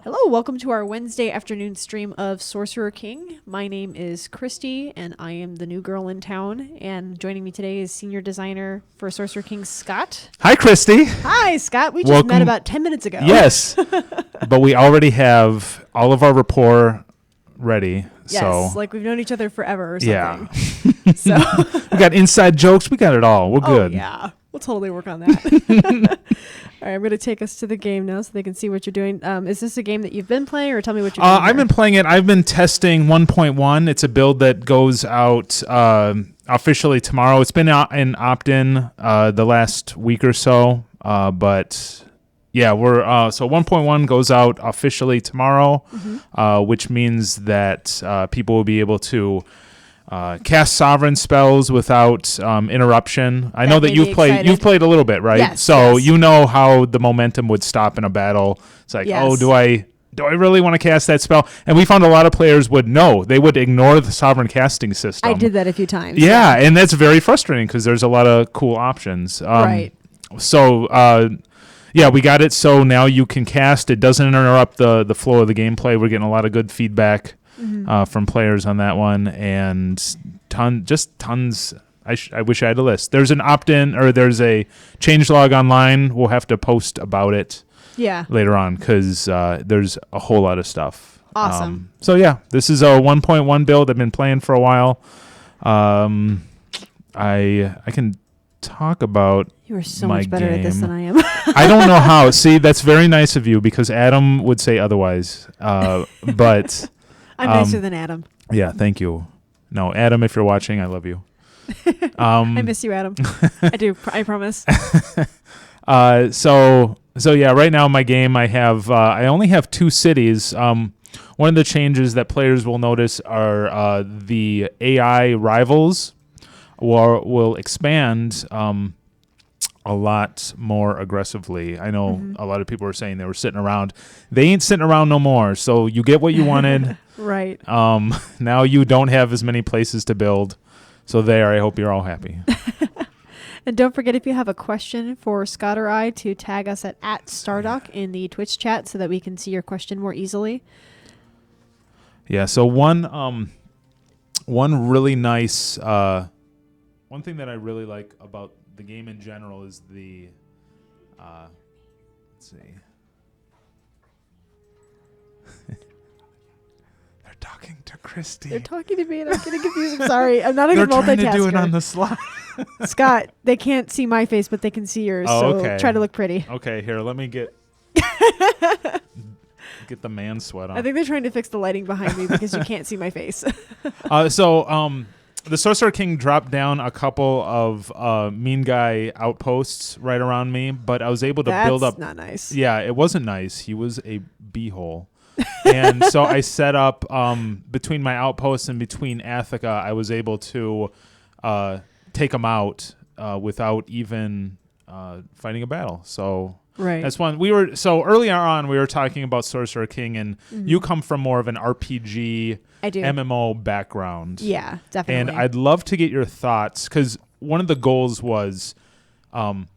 Hello, welcome to our Wednesday afternoon stream of Sorcerer King. My name is Kristy, and I am the new girl in town. And joining me today is senior designer for Sorcerer King, Scott. Hi, Kristy. Hi, Scott. We just met about 10 minutes ago. Yes, but we already have all of our rapport ready. Yes, like we've known each other forever or something. Yeah. So we got inside jokes. We got it all. We're good. Oh, yeah. We'll totally work on that. All right, I'm going to take us to the game now so they can see what you're doing. Is this a game that you've been playing, or tell me what you're doing? I've been playing it. I've been testing 1.1. It's a build that goes out officially tomorrow. It's been out in opt-in the last week or so, but yeah, we're so 1.1 goes out officially tomorrow, which means that people will be able to cast sovereign spells without interruption. I know that you've played a little bit, right? Yes, so you know how the momentum would stop in a battle. It's like, oh, do I really want to cast that spell? And we found a lot of players would ignore the sovereign casting system. I did that a few times. Yeah, and that's very frustrating because there's a lot of cool options. Right. So yeah, we got it. So now you can cast. It doesn't interrupt the flow of the gameplay. We're getting a lot of good feedback from players on that one, and tons. I wish I had a list. There's an opt-in, or there's a changelog online. We'll have to post about it later on because there's a whole lot of stuff. Awesome. So yeah, this is a 1.1 build. I've been playing for a while. I can talk about You are so much better at this than I am. I don't know how. See, that's very nice of you because Adam would say otherwise. But I'm nicer than Adam. Yeah, thank you. No, Adam, if you're watching, I love you. I miss you, Adam. I do. I promise. So yeah, right now in my game, I only have 2 cities. One of the changes that players will notice are the AI rivals will expand a lot more aggressively. I know a lot of people are saying they were sitting around. They ain't sitting around no more. So you get what you wanted. Right. Now you don't have as many places to build. So I hope you're all happy. And don't forget, if you have a question for Scott or I, to tag us at Stardock in the Twitch chat so that we can see your question more easily. Yeah. So one really nice one thing that I really like about the game in general is the let's see. They're talking to Kristy. They're talking to me and I'm getting confused. I'm sorry. I'm not a good multitasker. They're trying to do it on the slide. Scott, they can't see my face, but they can see yours. Oh, so okay. Try to look pretty. Okay, here, let me get the man sweat on. I think they're trying to fix the lighting behind me because you can't see my face. The Sorcerer King dropped down a couple of mean guy outposts right around me, but I was able to build up. That's not nice. Yeah, it wasn't nice. He was a beehole. And so I set up between my outposts and between Athica, I was able to take him out without even fighting a battle. So right. that's one. Earlier on, we were talking about Sorcerer King, and you come from more of an RPG I do. MMO background. Yeah, definitely. And I'd love to get your thoughts, because one of the goals was kind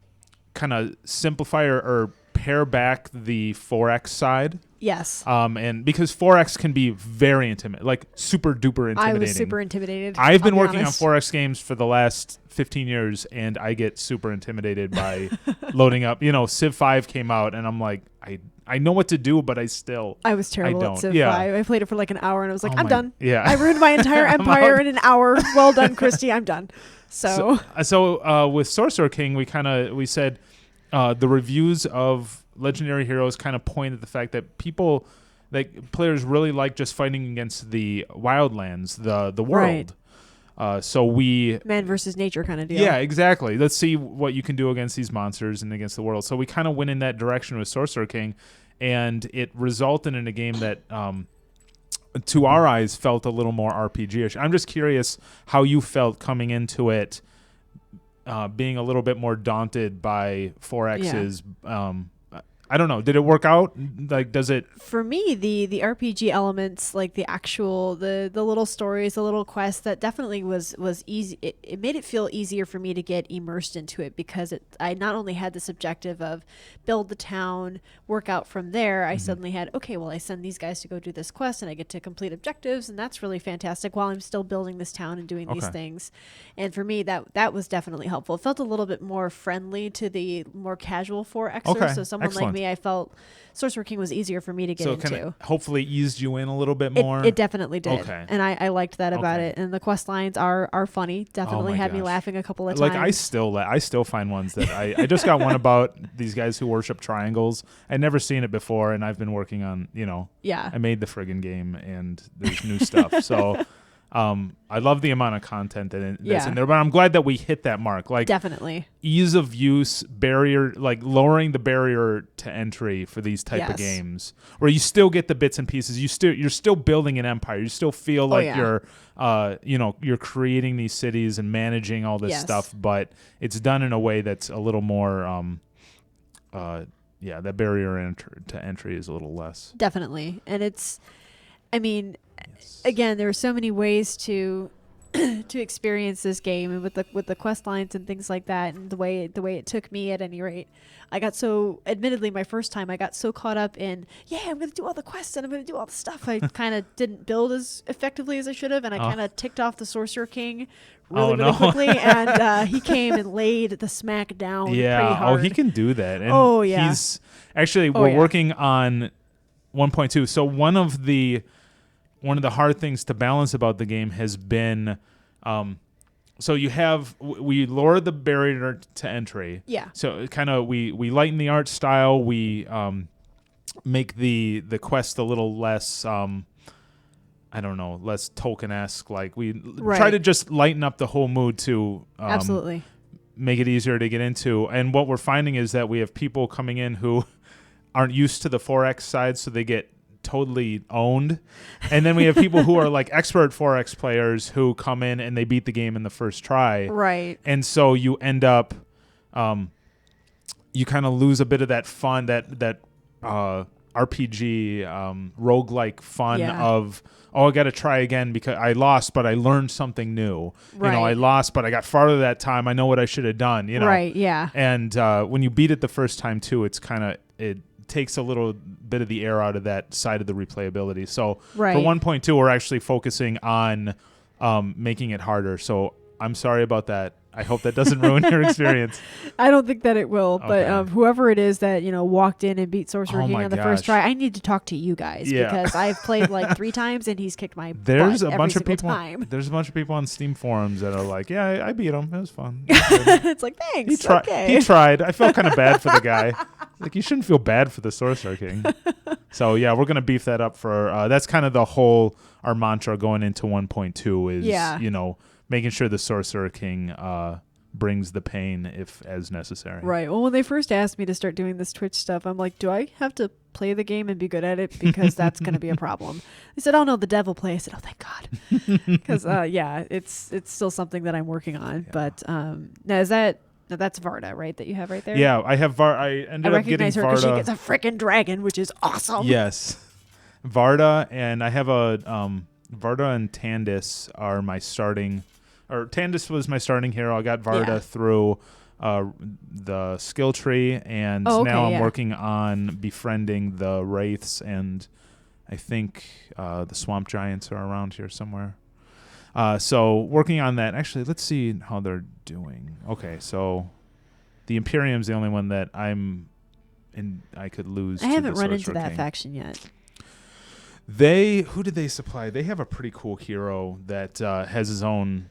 of simplify or pare back the 4X side. Yes. And because 4X can be very intimidating, like super duper intimidating. I was super intimidated. I've been working on 4X games for the last 15 years, and I get super intimidated by loading up. Civ 5 came out, and I'm like, I know what to do, but I was terrible at Civ 5. I played it for like an hour, and I was like, I'm done. Yeah. I ruined my entire empire in an hour. Well done, Kristy. I'm done. So with Sorcerer King, we said the reviews of Legendary Heroes kind of point at the fact that players really like just fighting against the wildlands, the world. Right. Man versus nature kind of deal. Yeah, exactly. Let's see what you can do against these monsters and against the world. So we kind of went in that direction with Sorcerer King, and it resulted in a game that, to our eyes, felt a little more RPG-ish. I'm just curious how you felt coming into it, being a little bit more daunted by 4X's I don't know. Did it work out? Like, does it? For me, the RPG elements, like the actual the little stories, the little quests, that definitely was easy. It made it feel easier for me to get immersed into it, because I not only had this objective of build the town, work out from there. I suddenly had, okay, well, I send these guys to go do this quest, and I get to complete objectives, and that's really fantastic while I'm still building this town and doing these things. And for me, that was definitely helpful. It felt a little bit more friendly to the more casual 4Xers. Okay. So someone like me, I felt Sorcerer King was easier for me to get into. So it kind of hopefully eased you in a little bit more. It definitely did. Okay. And I liked that about it. And the quest lines are funny. Definitely had me laughing a couple of times. Like I still find ones that I just got one about these guys who worship triangles. I'd never seen it before, and I've been working on, I made the friggin' game, and there's new stuff. So I love the amount of content that's in there, but I'm glad that we hit that mark. Like, definitely ease of use, barrier, like lowering the barrier to entry for these type of games, where you still get the bits and pieces. You're still building an empire. You still feel like you're creating these cities and managing all this stuff, but it's done in a way that's a little more that barrier to entry is a little less. Definitely. And again, there are so many ways to experience this game, and with the quest lines and things like that, and the way it took me, at any rate, I got so, admittedly, my first time, I got so caught up in, I'm going to do all the quests and I'm going to do all the stuff. I kind of didn't build as effectively as I should have, and I kind of ticked off the Sorcerer King really quickly, and he came and laid the smack down pretty hard. He can do that. And he's actually, we're working on 1.2. So one of the hard things to balance about the game has been, so we lower the barrier to entry. Yeah. So kind of we lighten the art style. We make the quest a little less, less token-esque. Like we try to just lighten up the whole mood to absolutely make it easier to get into. And what we're finding is that we have people coming in who aren't used to the 4X side, so they get totally owned, and then we have people who are like expert 4X players who come in and they beat the game in the first try, right? And so you end up you kind of lose a bit of that fun, that RPG roguelike fun of, I got to try again because I lost, but I learned something new. Right. I lost, but I got farther that time. I know what I should have done. Right? Yeah. And when you beat it the first time too, it's kind of it takes a little bit of the air out of that side of the replayability. So for 1.2, we're actually focusing on making it harder. So I'm sorry about that. I hope that doesn't ruin your experience. I don't think that it will, but whoever it is that walked in and beat Sorcerer King on the first try, I need to talk to you guys because I've played like 3 times and he's kicked my butt There's a every bunch of single people. time. There's a bunch of people on Steam forums that are like, "Yeah, I beat him. It was fun." It's like, thanks. He tried. I felt kind of bad for the guy. Like, you shouldn't feel bad for the Sorcerer King. So yeah, we're gonna beef that up for. That's kind of our mantra going into 1.2 is making sure the Sorcerer King brings the pain if as necessary. Right. Well, when they first asked me to start doing this Twitch stuff, I'm like, do I have to play the game and be good at it? Because that's going to be a problem. They said, oh, no, the dev will play. I said, oh, thank God. Because, it's still something that I'm working on. Yeah. But now that's Varda, right, that you have right there? Yeah, I have Varda. I ended up getting Varda. I recognize her because she gets a freaking dragon, which is awesome. Yes. Varda, and I have Varda and Tandis are my starting... Or Tandis was my starting hero. I got Varda through the skill tree, and now I'm working on befriending the Wraiths, and I think the Swamp Giants are around here somewhere. So working on that. Actually, let's see how they're doing. Okay, so the Imperium's the only one that I could lose. I haven't run into King. That faction yet. Who did they supply? They have a pretty cool hero that has his own.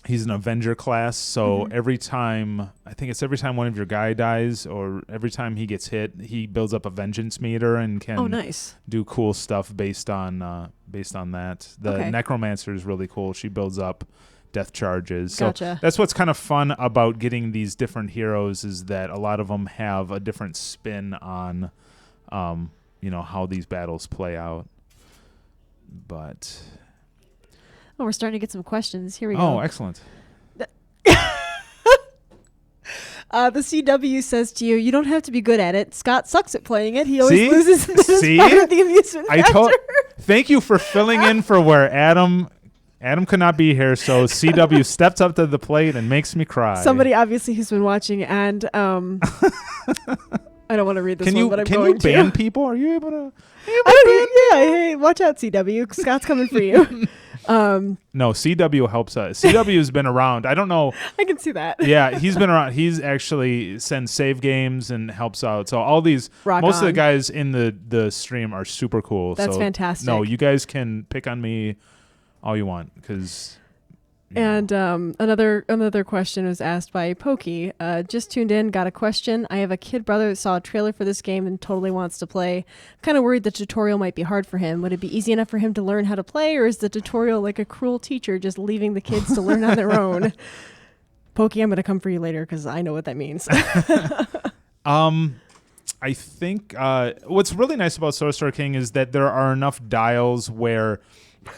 He's an Avenger class, so every time one of your guy dies, or every time he gets hit, he builds up a vengeance meter and can do cool stuff based on that. The Necromancer is really cool. She builds up death charges. Gotcha. So that's what's kind of fun about getting these different heroes, is that a lot of them have a different spin on. How these battles play out. But we're starting to get some questions. Here we go. Oh, excellent. The CW says to you, you don't have to be good at it. Scott sucks at playing it. He always loses See? part of the amusement factor. Thank you for filling in for where Adam could not be here, so CW steps up to the plate and makes me cry. Somebody obviously who's been watching, and I don't want to read this one, but I'm going to. Can you ban people? Are you able to? Hey, watch out, CW. Scott's coming for you. No, CW helps us. CW has been around. I don't know. I can see that. Yeah, he's been around. He's actually sends save games and helps out. So all these, most of the guys in the stream are super cool. That's fantastic. No, you guys can pick on me all you want because. And another question was asked by Pokey. Just tuned in, got a question. I have a kid brother that saw a trailer for this game and totally wants to play. I'm kind of worried the tutorial might be hard for him. Would it be easy enough for him to learn how to play, or is the tutorial like a cruel teacher just leaving the kids to learn on their own? Pokey, I'm going to come for you later because I know what that means. I think what's really nice about Sorcerer King is that there are enough dials where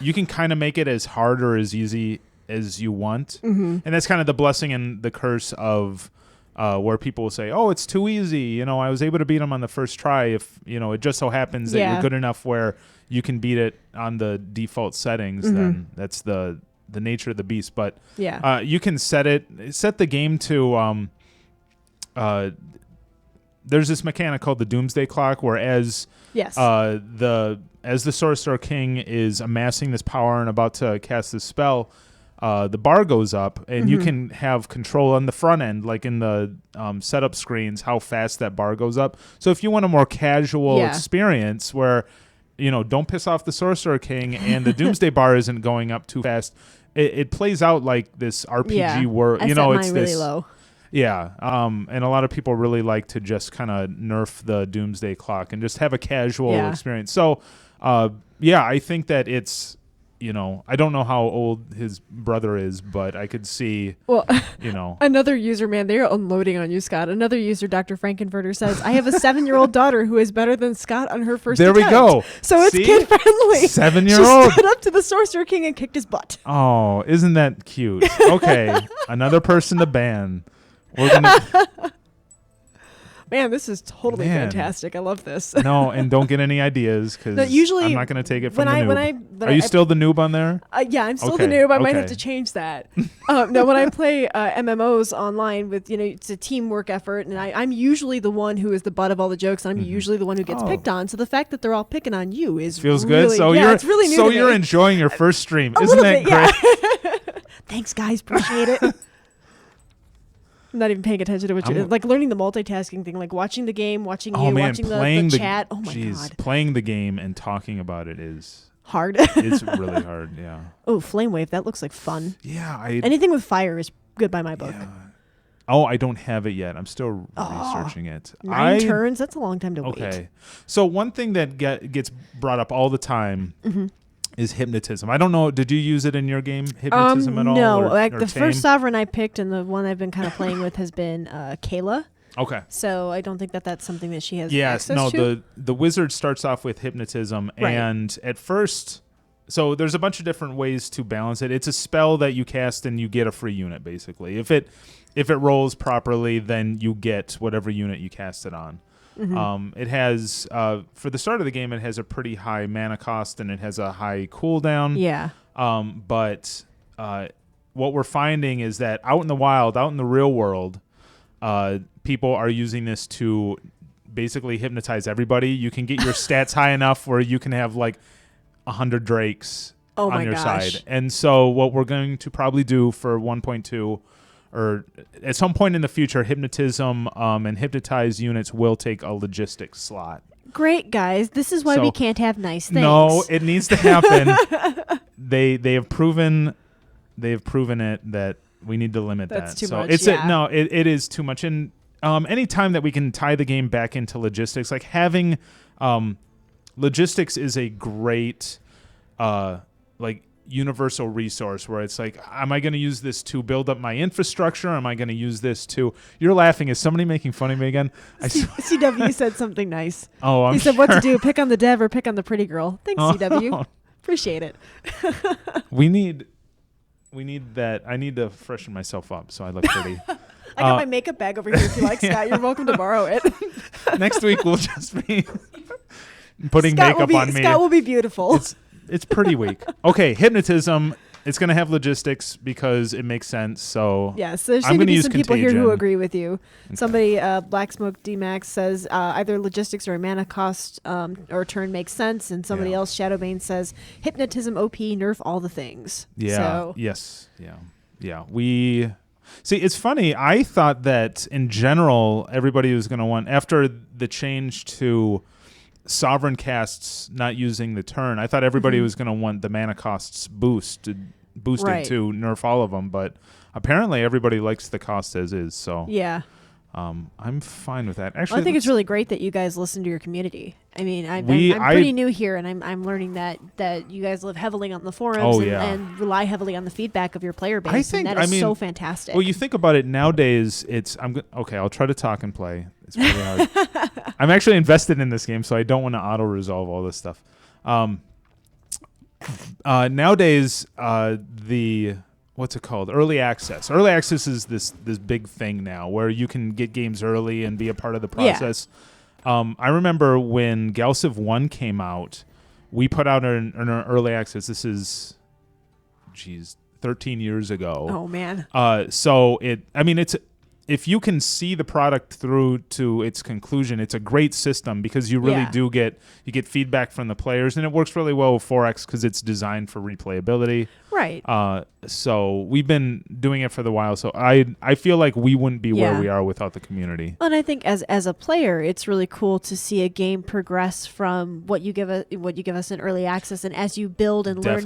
you can kind of make it as hard or as easy as you want. And that's kind of the blessing and the curse of where people will say, oh, it's too easy. You know, I was able to beat him on the first try. If, you know, it just so happens that you're good enough where you can beat it on the default settings, then that's the nature of the beast. But you can set the game to there's this mechanic called the Doomsday clock, where as the Sorcerer King is amassing this power and about to cast this spell, the bar goes up, and you can have control on the front end, like in the setup screens, how fast that bar goes up. So if you want a more casual experience where, you know, don't piss off the Sorcerer King and the Doomsday bar isn't going up too fast, it plays out like this RPG world. You know, it's this really low. Yeah, and a lot of people really like to just kind of nerf the Doomsday clock and just have a casual experience. So, I think that it's, you know, I don't know how old his brother is, but I could see, you know. Another user, man, they're unloading on you, Scott. Another user, Dr. Frankenfurter, says, I have a 7-year-old daughter who is better than Scott on her first attempt. There we go. So it's kid-friendly. 7-year-old. She stood up to the Sorcerer King and kicked his butt. Oh, isn't that cute? Okay, another person to ban. We're gonna Man, this is totally fantastic. I love this. No, and don't get any ideas because I'm not going to take it from the noob. Are you still the noob on there? Yeah, I'm still the noob. I might have to change that. No, when I play MMOs online with, you know, it's a teamwork effort, and I'm usually the one who is the butt of all the jokes, and I'm usually the one who gets picked on. So the fact that they're all picking on you feels good. So it's really new to me. You're enjoying your first stream, isn't that great? Yeah. Thanks, guys. Appreciate it. I'm not even paying attention to what you're like, learning the multitasking thing, like watching the game, watching watching the chat. Oh my God. Playing the game and talking about it is hard. It's really hard, yeah. Oh, Flame Wave, that looks like fun. Yeah. Anything with fire is good by my book. Yeah. Oh, I don't have it yet. I'm still researching it. 9 turns? That's a long time to wait. Okay. So one thing that gets brought up all the time is hypnotism. I don't know. Did you use it in your game, hypnotism at all? No. The first sovereign I picked and the one I've been kind of playing with has been Kayla. Okay. So I don't think that's something that she has access to. No, the wizard starts off with hypnotism, and at first, so there's a bunch of different ways to balance it. It's a spell that you cast and you get a free unit, basically. If it rolls properly, then you get whatever unit you cast it on. It has, for the start of the game, it has a pretty high mana cost and it has a high cooldown. Yeah. But what we're finding is that out in the wild, out in the real world, people are using this to basically hypnotize everybody. You can get your stats high enough where you can have like 100 drakes on your side. And so what we're going to probably do for 1.2 or at some point in the future, hypnotism and hypnotized units will take a logistics slot. Great, guys. This is why we can't have nice things. No, it needs to happen. They have proven it that we need to limit that. That's too so much. It is too much. And any time that we can tie the game back into logistics, like having logistics is a great universal resource where it's like, am I going to use this to build up my infrastructure? Am I going to use this to... You're laughing. Is somebody making fun of me again? CW said something nice. Oh, He said what to do, pick on the dev or pick on the pretty girl. Thanks, CW. Appreciate it. We need that. I need to freshen myself up so I look pretty. I got my makeup bag over here if you like, Scott. You're welcome to borrow it. Next week we'll just be putting Scott makeup on me. Scott will be beautiful. It's pretty weak. Okay, hypnotism. It's going to have logistics because it makes sense. So yes, there seem to be some people here who agree with you. Okay. Somebody, Black Smoke D-Max, says either logistics or mana cost or turn makes sense. And somebody else, Shadowbane, says hypnotism OP, nerf all the things. Yeah. So. Yes. Yeah. Yeah. We... See, it's funny. I thought that in general, everybody was going to want, after the change to sovereign casts not using the turn, I thought everybody was going to want the mana costs boosted to nerf all of them, but apparently everybody likes the cost as is. So yeah, I'm fine with that. Actually, I think it's really great that you guys listen to your community. I mean, I'm pretty new here, and I'm learning that you guys live heavily on the forums and rely heavily on the feedback of your player base. And that is so fantastic. Well, you think about it nowadays. I'll try to talk and play. It's really hard. I'm actually invested in this game, so I don't want to auto resolve all this stuff. Nowadays, what's it called? Early access. Early access is this big thing now where you can get games early and be a part of the process. Yeah. I remember when Galciv 1 came out, we put out an early access. This is, 13 years ago. Oh, man. If you can see the product through to its conclusion, it's a great system because you really do get feedback from the players, and it works really well with 4X because it's designed for replayability. Right. So we've been doing it for the while. So I feel like we wouldn't be where we are without the community. And I think as a player, it's really cool to see a game progress from what you give us in early access, and as you build and learn.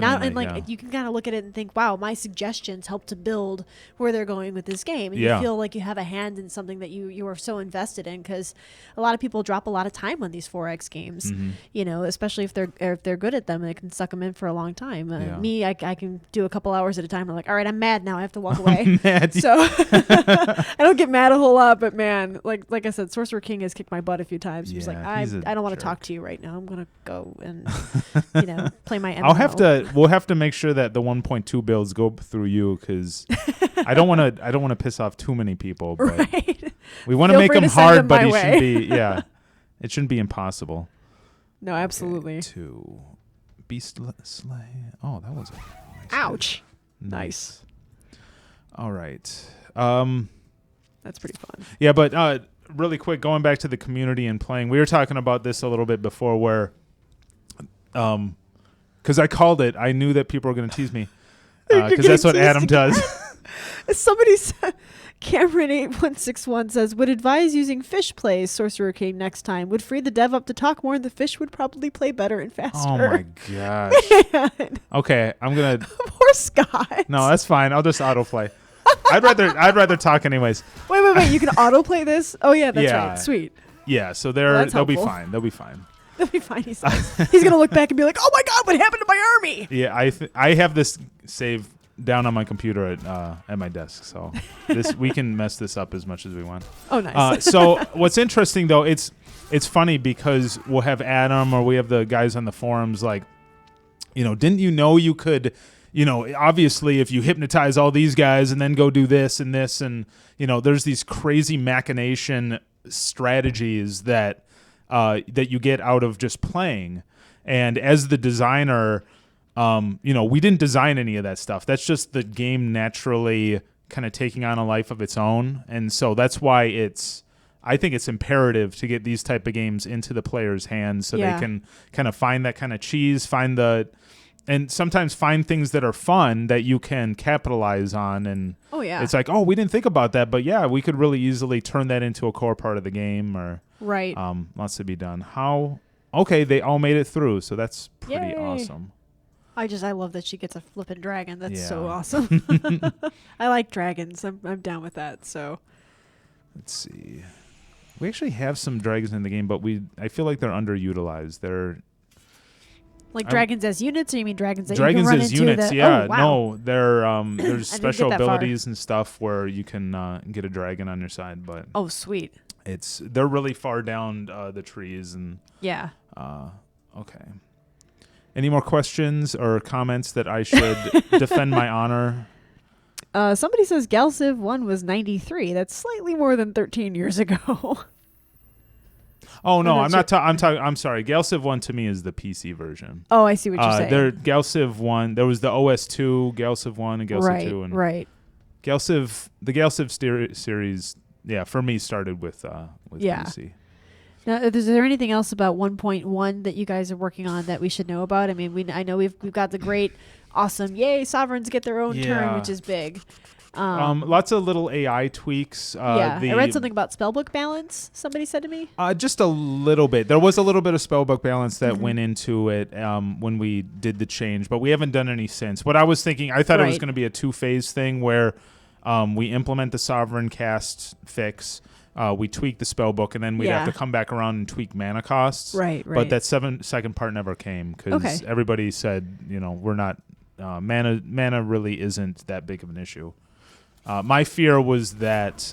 You can kind of look at it and think, wow, my suggestions help to build where they're going with this game, and you feel like you have a hand in something that you are so invested in, because a lot of people drop a lot of time on these 4X games. Especially if they're good at them, and they can suck them in for a long time. Me, I can do a couple hours at a time. I'm like, all right, I'm mad now. I have to walk away. So I don't get mad a whole lot, but man, like I said, Sorcerer King has kicked my butt a few times. He's like, I don't want to talk to you right now. I'm gonna go and play my MMO. We'll have to make sure that the 1.2 builds go through you, because I don't want to piss off too many people. But right. We want to make them hard, but it shouldn't be impossible. No, absolutely. Okay, 2 Beast Slay. Oh, that was ouch. Nice. All right. That's pretty fun. Yeah, but really quick, going back to the community and playing, we were talking about this a little bit before, where, because I called it, I knew that people were going to tease me, because that's what Adam does. Somebody said, Cameron8161 says, would advise using fish plays Sorcerer King next time. Would free the dev up to talk more, and the fish would probably play better and faster. Oh my gosh. Okay, I'm gonna. Poor Scott. No, that's fine. I'll just autoplay. I'd rather talk anyways. Wait. You can autoplay this? Oh yeah, that's right. Sweet. Yeah, so they'll be fine. They'll be fine. They'll be fine. He says. He's gonna look back and be like, "Oh my God, what happened to my army?" Yeah, I have this saved down on my computer at my desk, so we can mess this up as much as we want. Oh, nice. So what's interesting though, it's funny because we'll have Adam, or we have the guys on the forums like, didn't you know you could, obviously if you hypnotize all these guys and then go do this and this, and there's these crazy machination strategies that you get out of just playing. And as the designer, we didn't design any of that stuff. That's just the game naturally kind of taking on a life of its own. And so that's why I think it's imperative to get these type of games into the players' hands so they can kind of find that kind of cheese, and sometimes find things that are fun that you can capitalize on. And it's like, we didn't think about that, but we could really easily turn that into a core part of the game, or right. Lots to be done. Okay, they all made it through, so that's pretty awesome. I love that she gets a flippin' dragon. That's so awesome. I like dragons. I'm down with that. So let's see. We actually have some dragons in the game, but I feel like they're underutilized. They're like dragons as units, or you mean dragons that dragons you can run as into units? Oh, wow. No, they're there's special abilities and stuff where you can get a dragon on your side. But sweet. They're really far down the trees and okay. Any more questions or comments that I should defend my honor? Somebody says Galciv 1 was 93. That's slightly more than 13 years ago. Oh no, I'm I'm not not. I'm talking. I'm sorry. Galciv 1 to me is the PC version. Oh, I see what you're saying. Galciv 1. There was the OS 2, Galciv 1, and Galciv 2, and right. The Galciv series. Yeah, for me started with PC. Now, is there anything else about 1.1 that you guys are working on that we should know about? I mean, I know we've got the great, awesome, yay, sovereigns get their own turn, which is big. Lots of little AI tweaks. I read something about spellbook balance. Somebody said to me. Just a little bit. There was a little bit of spellbook balance that went into it when we did the change, but we haven't done any since. What I was thinking, I thought it was going to be a 2-phase thing where we implement the sovereign cast fix. We tweak the spellbook, and then we'd have to come back around and tweak mana costs. Right. But that second part never came because everybody said, we're not mana really isn't that big of an issue. My fear was that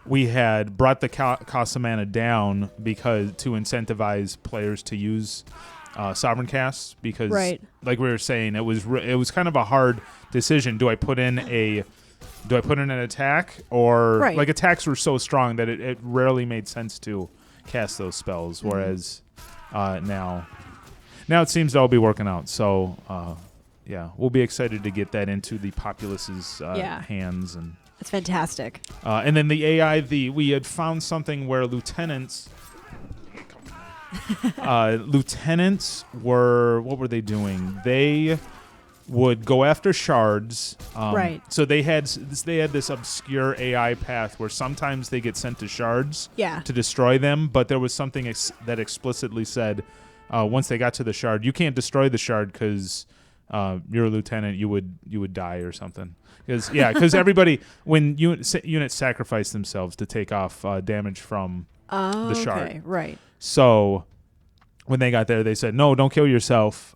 we had brought the cost of mana down because to incentivize players to use sovereign casts because, like we were saying, it was kind of a hard decision. Do I put in an attack or like attacks were so strong that it rarely made sense to cast those spells, whereas now it seems to all be working out. So we'll be excited to get that into the populace's hands, and it's fantastic. And then the AI, we had found something where lieutenants were, what were they doing? They would go after shards. So they had this obscure AI path where sometimes they get sent to shards to destroy them, but there was something that explicitly said once they got to the shard, you can't destroy the shard because you're a lieutenant, you would die or something. Because everybody, when units sacrifice themselves to take off damage from the shard. Right. So when they got there, they said, no, don't kill yourself.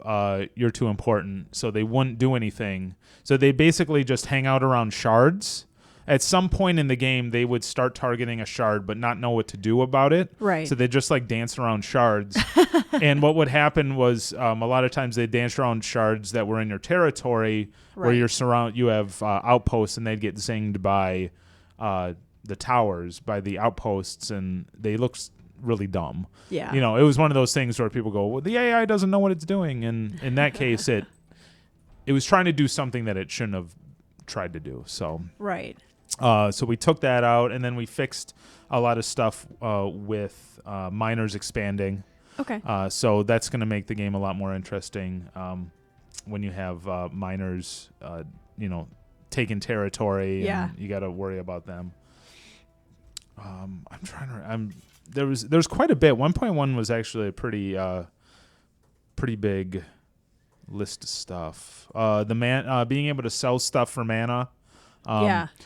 You're too important. So they wouldn't do anything. So they basically just hang out around shards. At some point in the game, they would start targeting a shard but not know what to do about it. Right. So they just dance around shards. And what would happen was a lot of times they dance around shards that were in your territory where you have outposts, and they'd get zinged by the towers, by the outposts, and they look really dumb. Yeah. It was one of those things where people go, well, the AI doesn't know what it's doing. And in that case, it was trying to do something that it shouldn't have tried to do. So right. So we took that out, and then we fixed a lot of stuff with miners expanding. Okay. So that's going to make the game a lot more interesting when you have miners, taking territory, and you got to worry about them. There's quite a bit. 1.1 was actually a pretty big list of stuff. Being able to sell stuff for mana.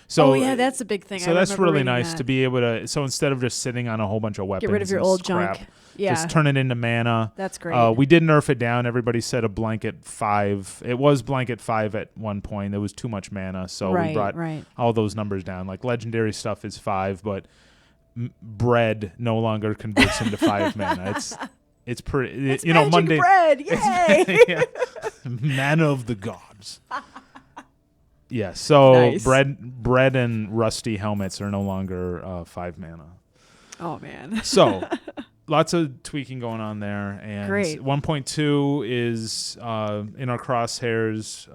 So that's a big thing. So that's really nice to be able to. So instead of just sitting on a whole bunch of weapons, get rid of your old junk. Just turn it into mana. That's great. We did nerf it down. Everybody said a blanket 5. It was blanket 5 at one point. It was too much mana, so we brought all those numbers down. Like legendary stuff is 5, but bread no longer converts into 5 mana. It's pretty. It's magic Monday bread. Yay! Mana of the gods. Yeah, so nice. bread and rusty helmets are no longer 5 mana. Oh man. So lots of tweaking going on there, and great. 1.2 is in our crosshairs.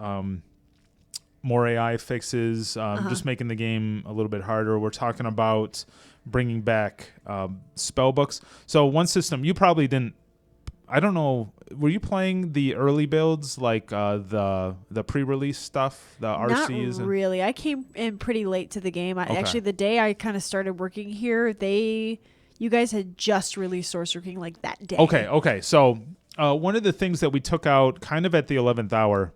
More AI fixes, just making the game a little bit harder. We're talking about bringing back spell books. So one system you probably didn't. I don't know. Were you playing the early builds, like the pre-release stuff, the RCs? Not really. I came in pretty late to the game. Actually, the day I kind of started working here, you guys had just released Sorcerer King like that day. Okay. So one of the things that we took out kind of at the 11th hour.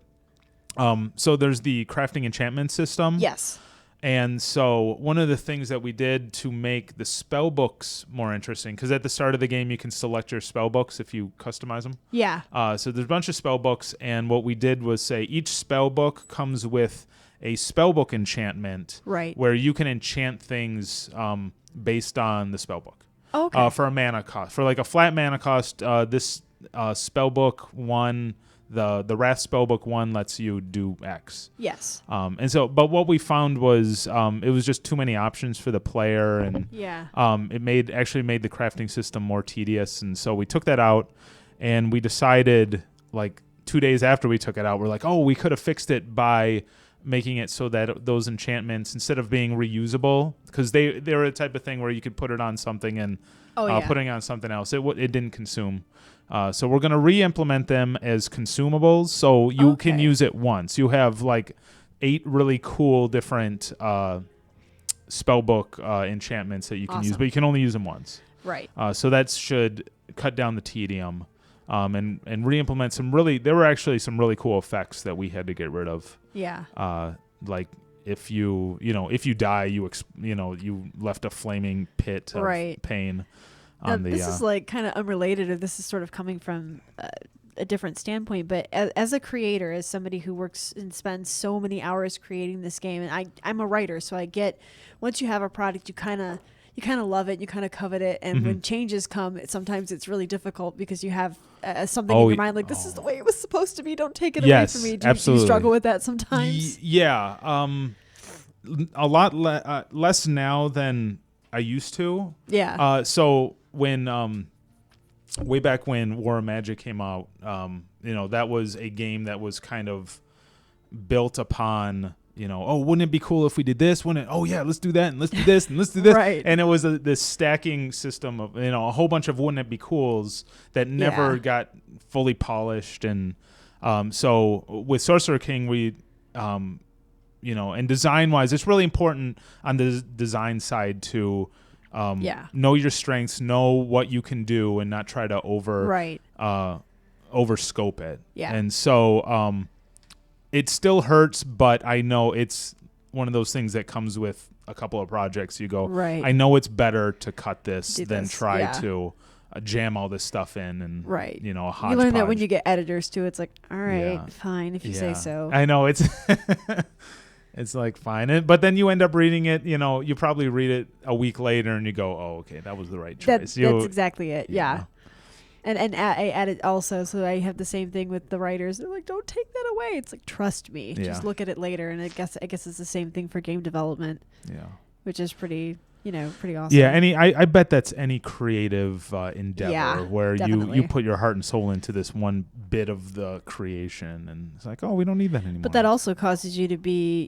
So there's the crafting enchantment system. Yes. And so one of the things that we did to make the spell books more interesting, because at the start of the game you can select your spell books if you customize them. Yeah. So there's a bunch of spell books, and what we did was say each spell book comes with a spell book enchantment, where you can enchant things based on the spell book. Okay. For a mana cost, for like a flat mana cost, this spell book one The Wrath Spellbook 1 lets you do X. Yes. But what we found was it was just too many options for the player, and it actually made the crafting system more tedious, and so we took that out, and we decided, like 2 days after we took it out, we're like, oh, we could have fixed it by making it so that those enchantments, instead of being reusable, because they're a type of thing where you could put it on something and putting it on something else, it didn't consume. So we're going to re-implement them as consumables, so you can use it once. You have like 8 really cool different spellbook enchantments that you can use, but you can only use them once. Right. So that should cut down the tedium and re-implement there were actually some really cool effects that we had to get rid of. Yeah. Like if you die, you left a flaming pit of pain. This is like kind of unrelated, or this is sort of coming from a different standpoint, but as a creator, as somebody who works and spends so many hours creating this game, and I'm a writer, so I get, once you have a product, you kind of love it, you kind of covet it, and when changes come, sometimes it's really difficult because you have something in your mind like, this is the way it was supposed to be, don't take it away from me. Do you struggle with that sometimes? A lot less now than I used to. Yeah. So when way back when War of Magic came out, that was a game that was kind of built upon, wouldn't it be cool if we did this? Let's do that, and let's do this, and let's do this. Right. And it was this stacking system of, a whole bunch of wouldn't it be cools that never got fully polished. And so with Sorcerer King, we, and design-wise, it's really important on the design side to know your strengths, know what you can do, and not try to overscope it. Yeah. And so it still hurts, but I know it's one of those things that comes with a couple of projects. You go, I know it's better to cut this than try to jam all this stuff in and, a hodgepodge. You learn that when you get editors too. It's like, all right, fine, if you say so. I know, it's... It's like fine, but then you end up reading it. You probably read it a week later, and you go, "Oh, okay, that was the right choice." That's exactly it. Yeah. And I added also, so I have the same thing with the writers. They're like, "Don't take that away." It's like, trust me, just look at it later. And I guess it's the same thing for game development. Yeah, which is pretty awesome. Yeah, I bet that's any creative endeavor where you put your heart and soul into this one bit of the creation, and it's like, oh, we don't need that anymore. But that also causes you to be,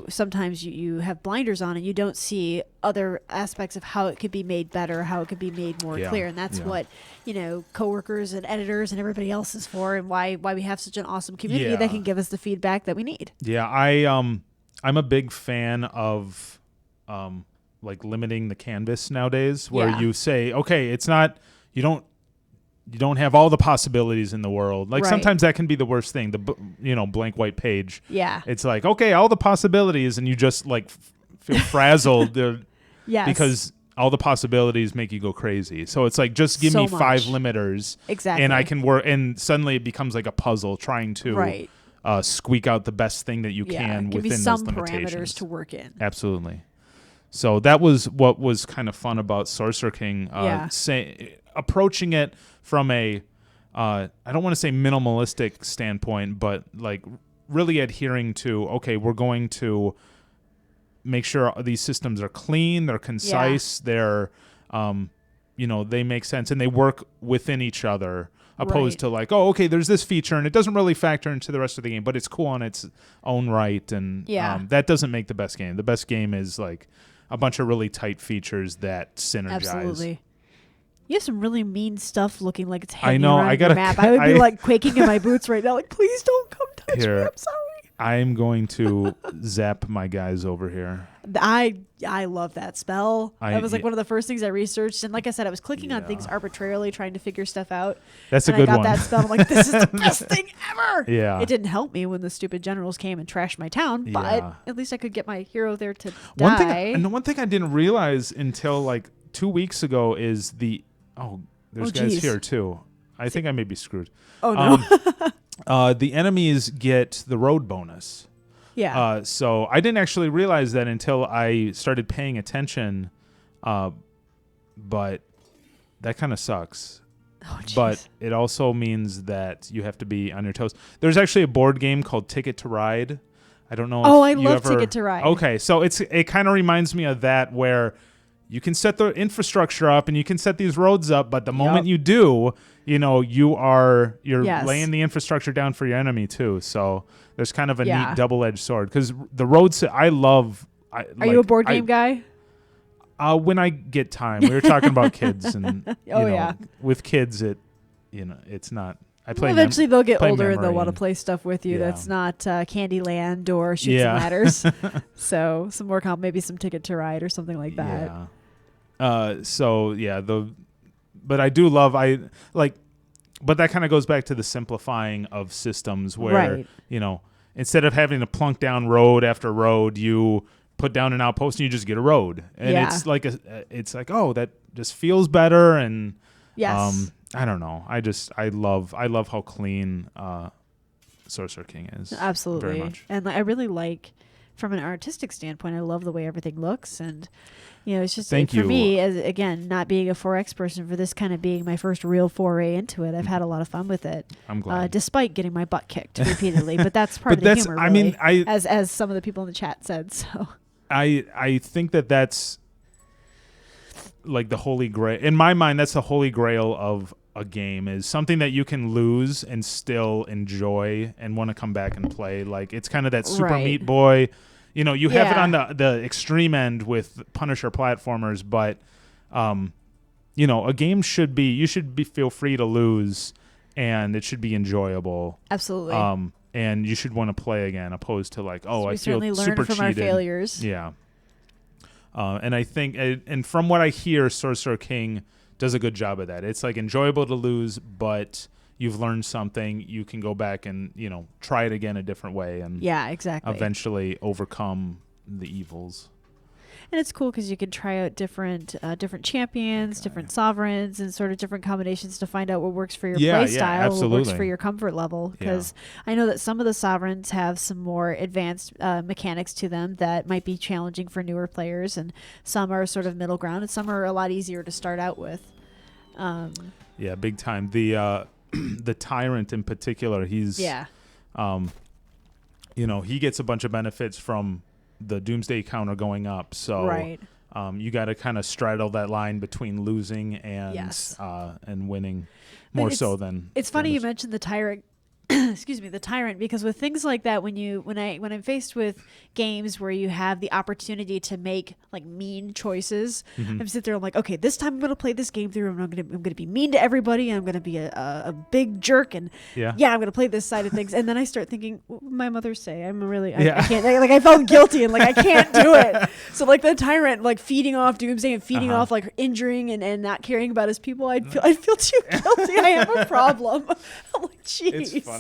sometimes you have blinders on and you don't see other aspects of how it could be made better, how it could be made more clear, and that's what coworkers and editors and everybody else is for, and why we have such an awesome community that can give us the feedback that we need. Yeah, I'm a big fan of like limiting the canvas nowadays, where you say, okay, it's not, you don't have all the possibilities in the world. Like sometimes that can be the worst thing, the blank white page. Yeah. It's like, okay, all the possibilities, and you just like feel frazzled because all the possibilities make you go crazy. So it's like, just give me 5 limiters. Exactly. And I can work, and suddenly it becomes like a puzzle trying to squeak out the best thing that you can within those limitations. Give me some parameters to work in. Absolutely. So that was what was kind of fun about Sorcerer King, approaching it from a, I don't want to say minimalistic standpoint, but like really adhering to, okay, we're going to make sure these systems are clean, they're concise, they're, they make sense, and they work within each other, opposed to like, oh, okay, there's this feature, and it doesn't really factor into the rest of the game, but it's cool on its own right, and that doesn't make the best game. The best game is like a bunch of really tight features that synergize. Absolutely. You have some really mean stuff looking like it's hanging around your map. I would be like quaking in my boots right now, like, please don't come touch me. I'm sorry. I'm going to zap my guys over here. I love that spell. That was like one of the first things I researched. And like I said, I was clicking on things arbitrarily trying to figure stuff out. That's a good one. I got that spell. I'm like, this is the best thing ever. Yeah. It didn't help me when the stupid generals came and trashed my town, but at least I could get my hero there to die. One thing I didn't realize until like 2 weeks ago is there's guys here too. I think I may be screwed. Oh, no. The enemies get the road bonus. Yeah. So I didn't actually realize that until I started paying attention, but that kind of sucks. Oh, jeez. but it also means that you have to be on your toes. There's actually a board game called Ticket to Ride. I don't know. Oh, I if you love ever, Ticket to Ride. Okay, so it kind of reminds me of that, where you can set the infrastructure up and you can set these roads up, but the moment you do, you're laying the infrastructure down for your enemy too. So there's kind of a neat double-edged sword, because the roads I love. Are you a board game guy? When I get time. We were talking about kids, and with kids, it's not. I play. Eventually, they'll get older and they'll want to and- play stuff with you. Yeah. That's not Candyland or Shoots and Ladders. So some more maybe some Ticket to Ride or something like that. Yeah. But I do love but that kind of goes back to the simplifying of systems, where instead of having to plunk down road after road, you put down an outpost and you just get a road, and it's like that just feels better. And I don't know, I love how clean Sorcerer King is. Absolutely. Very much. And I really like, from an artistic standpoint, I love the way everything looks. And it's just for me, as again, not being a 4X person, for this kind of being my first real foray into it, I've had a lot of fun with it. I'm glad. Despite getting my butt kicked repeatedly, but that's part of the humor. Really, as some of the people in the chat said. So I think that's like the holy grail in my mind. That's the holy grail of a game, is something that you can lose and still enjoy and want to come back and play. Like, it's kind of that Super Meat Boy. You have it on the extreme end with Punisher platformers, but a game should be, feel free to lose, and it should be enjoyable. Absolutely. And you should want to play again, opposed to I feel certainly learn super from cheated. our failures. Yeah. And I think, and from what I hear, Sorcerer King does a good job of that. It's enjoyable to lose, but you've learned something. You can go back and try it again a different way, and exactly, eventually overcome the evils. And it's cool because you can try out different champions, different sovereigns, and sort of different combinations to find out what works for your play style, what works for your comfort level. Because I know that some of the sovereigns have some more advanced mechanics to them that might be challenging for newer players, and some are sort of middle ground, and some are a lot easier to start out with. Big time. The the Tyrant in particular, he's he gets a bunch of benefits from the Doomsday counter going up, so you got to kind of straddle that line between losing and winning, more so than. It's funny you mentioned the Tyrant. Excuse me, the Tyrant, because with things like that, when I'm faced with games where you have the opportunity to make mean choices, I'm sitting there, I'm like, okay, this time I'm gonna play this game through, and I'm gonna be mean to everybody, and I'm gonna be a big jerk, and I'm gonna play this side of things, and then I start thinking, what would my mother say? I can't, I felt guilty, and I can't do it. So the Tyrant, feeding off Doomsday and feeding off injuring and not caring about his people, I'd feel too guilty. I have a problem. I'm like, jeez. It's fun.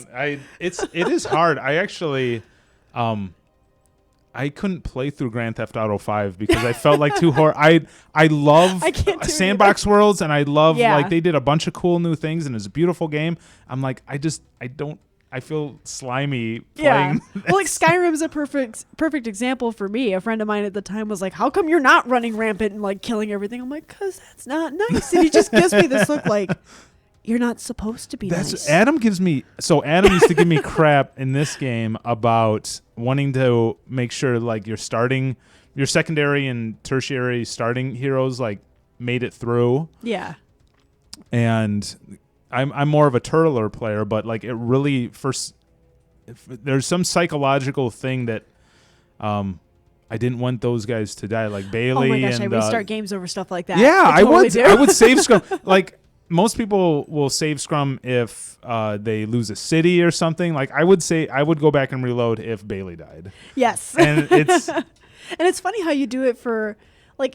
It is hard. I actually, I couldn't play through Grand Theft Auto 5 because I felt too hard. I love sandbox worlds, and I love they did a bunch of cool new things, and it's a beautiful game. I'm I feel slimy playing. Well, Skyrim's a perfect example for me. A friend of mine at the time was like, "How come you're not running rampant and killing everything?" I'm like, "'Cause that's not nice." And he just gives me this look you're not supposed to be nice. Adam used to give me crap in this game about wanting to make sure your secondary and tertiary starting heroes made it through. Yeah. And I'm more of a turtler player, but it really there's some psychological thing that I didn't want those guys to die, like Bailey. Oh my gosh, and, I restart games over stuff like that. Yeah, I would save scrum. Most people will save scrum if they lose a city or something. I would go back and reload if Bailey died. Yes. And it's funny how you do it for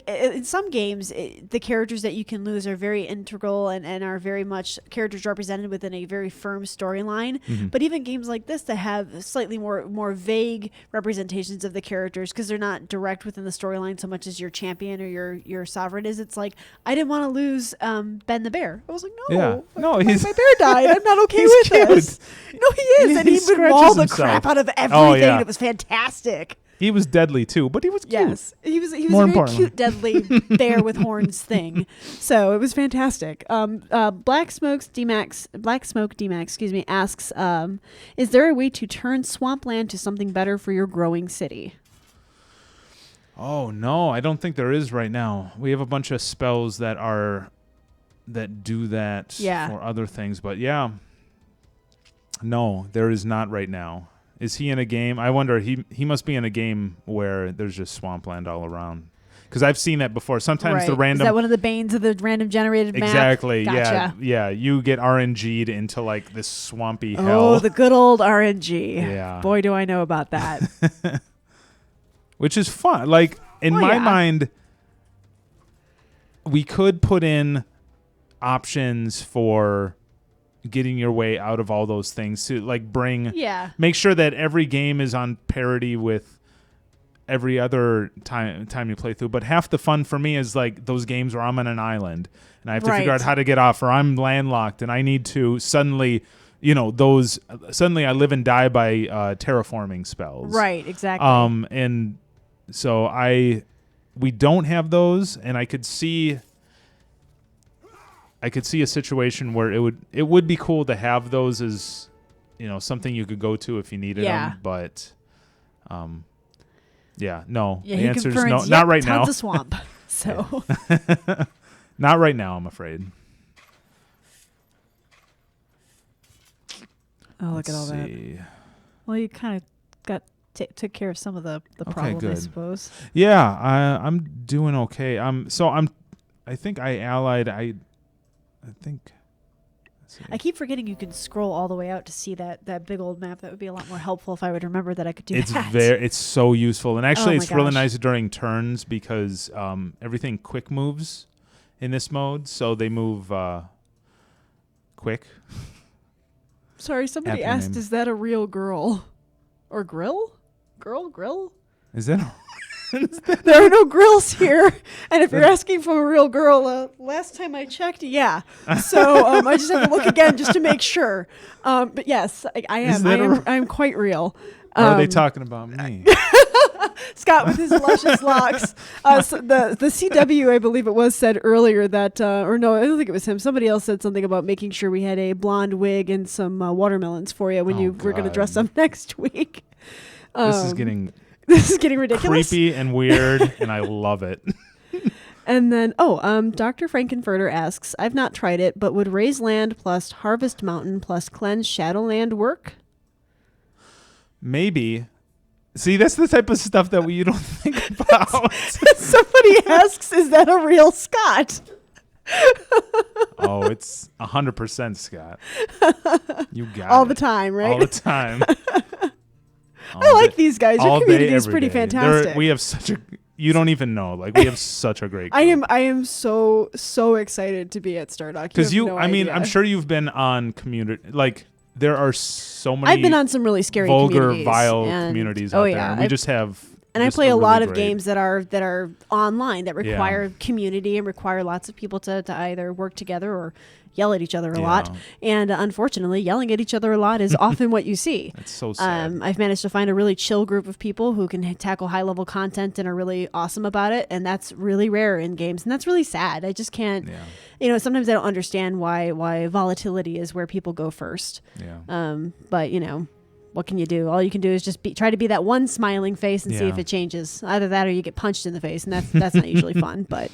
in some games, the characters that you can lose are very integral and are very much characters represented within a very firm storyline. Mm-hmm. But even games like this that have slightly more vague representations of the characters, because they're not direct within the storyline so much as your champion or your sovereign is. It's I didn't want to lose Ben the bear. I was like, no, my bear died. I'm not okay with this. No, he is, and he would maul the crap out of everything. It was fantastic. He was deadly too, but he was cute. Yes, he was More a very importantly. cute, deadly bear with horns thing. So it was fantastic. Black Smoke DMax, excuse me, asks, is there a way to turn swampland to something better for your growing city? Oh no, I don't think there is right now. We have a bunch of spells that do that for other things, but yeah. No, there is not right now. Is he in a game? I wonder. He must be in a game where there's just swampland all around. Because I've seen that before. Sometimes the random. Is that one of the banes of the random generated map? Exactly. Gotcha. Yeah. You get RNG'd into like this swampy hell. Oh, the good old RNG. Yeah. Boy, do I know about that. Which is fun. Like in my mind, we could put in options for getting your way out of all those things to like make sure that every game is on parity with every other time you play through. But half the fun for me is like those games where I'm on an island and I have to figure out how to get off, or I'm landlocked and I need to suddenly I live and die by terraforming spells. Right, exactly. And so we don't have those, and I could see a situation where it would be cool to have those as, something you could go to if you needed them. But, no. The answer is no. Not right now. Tons of swamp. So, not right now. I'm afraid. Oh, look at all that. Well, you kind of took care of some of the problem, good. I suppose. Yeah, I'm doing okay. I think I allied. I think. I keep forgetting you can scroll all the way out to see that big old map. That would be a lot more helpful if I would remember that I could do that. It's so useful, and actually, it's really gosh. nice during turns because everything quick moves in this mode, so they move quick. Sorry, somebody asked, "Is that a real girl or grill? Grill? Is that? There are no grills here, and if you're asking for a real girl, last time I checked, yeah. So I just have to look again just to make sure. But yes, I am. I'm quite real. Are they talking about me? Scott with his luscious locks. So the CW, I believe it was, said earlier that, or no, I don't think it was him. Somebody else said something about making sure we had a blonde wig and some watermelons for you when you were going to dress up next week. This is getting ridiculous, creepy and weird, and I love it. And then, Dr. Frankenfurter asks, I've not tried it, but would Raise Land plus Harvest Mountain plus Cleanse Shadowland work? Maybe. See, that's the type of stuff that you don't think about. Somebody asks, is that a real Scott? Oh, it's 100% Scott. You got all it. the time, right? All the time. I like these guys. Your community is pretty fantastic. We have such a... You don't even know. Like, we have such a great group. I am so excited to be at Stardock. Because I'm sure you've been on community... Like, there are so many... I've been on some really scary vulgar, vile communities out there. And we just have... And I play a lot of games that are online that require community and require lots of people to either work together or yell at each other a lot. And unfortunately, yelling at each other a lot is often what you see. It's so sad. I've managed to find a really chill group of people who can tackle high-level content and are really awesome about it. And that's really rare in games. And that's really sad. I just can't... sometimes I don't understand why volatility is where people go first. But, what can you do? All you can do is just try to be that one smiling face and see if it changes. Either that or you get punched in the face, and that's not usually fun. But